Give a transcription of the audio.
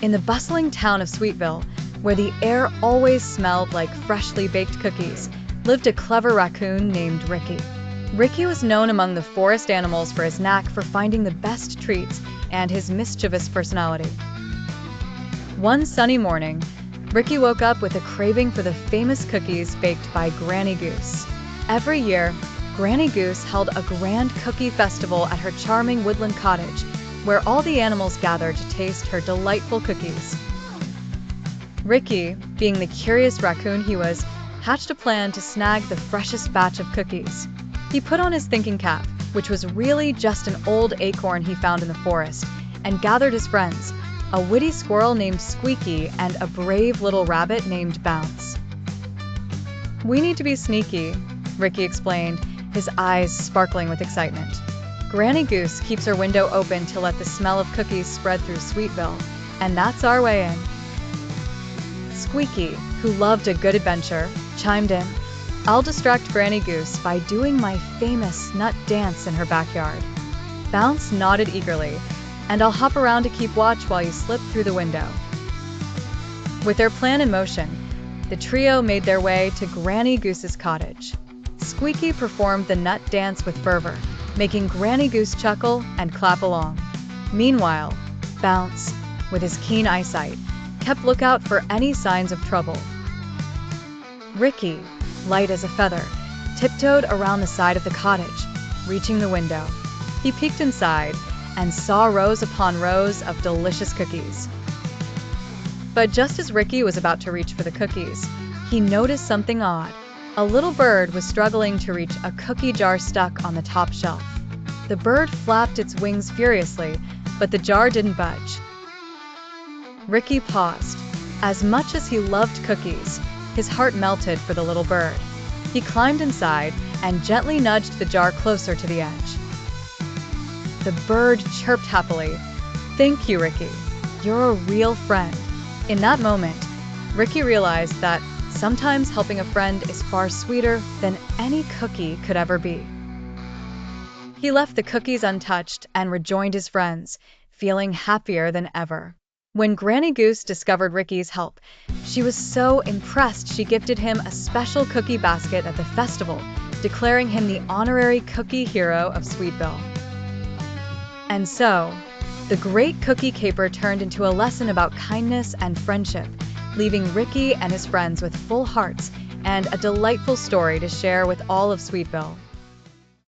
In the bustling town of Sweetville, where the air always smelled like freshly baked cookies, lived a clever raccoon named Ricky. Ricky was known among the forest animals for his knack for finding the best treats and his mischievous personality. One sunny morning, Ricky woke up with a craving for the famous cookies baked by Granny Goose. Every year, Granny Goose held a grand cookie festival at her charming woodland cottage, where all the animals gathered to taste her delightful cookies. Ricky, being the curious raccoon he was, hatched a plan to snag the freshest batch of cookies. He put on his thinking cap, which was really just an old acorn he found in the forest, and gathered his friends, a witty squirrel named Squeaky and a brave little rabbit named Bounce. "We need to be sneaky," Ricky explained, his eyes sparkling with excitement. "Granny Goose keeps her window open to let the smell of cookies spread through Sweetville, and that's our way in." Squeaky, who loved a good adventure, chimed in, "I'll distract Granny Goose by doing my famous nut dance in her backyard." Bounce nodded eagerly, "And I'll hop around to keep watch while you slip through the window." With their plan in motion, the trio made their way to Granny Goose's cottage. Squeaky performed the nut dance with fervor, making Granny Goose chuckle and clap along. Meanwhile, Bounce, with his keen eyesight, kept lookout for any signs of trouble. Ricky, light as a feather, tiptoed around the side of the cottage, reaching the window. He peeked inside and saw rows upon rows of delicious cookies. But just as Ricky was about to reach for the cookies, he noticed something odd. A little bird was struggling to reach a cookie jar stuck on the top shelf. The bird flapped its wings furiously, but the jar didn't budge. Ricky paused. As much as he loved cookies, his heart melted for the little bird. He climbed inside and gently nudged the jar closer to the edge. The bird chirped happily, "Thank you, Ricky. You're a real friend." In that moment, Ricky realized that sometimes helping a friend is far sweeter than any cookie could ever be. He left the cookies untouched and rejoined his friends, feeling happier than ever. When Granny Goose discovered Ricky's help, she was so impressed she gifted him a special cookie basket at the festival, declaring him the honorary cookie hero of Sweetville. And so, the great cookie caper turned into a lesson about kindness and friendship, leaving Ricky and his friends with full hearts and a delightful story to share with all of Sweetville.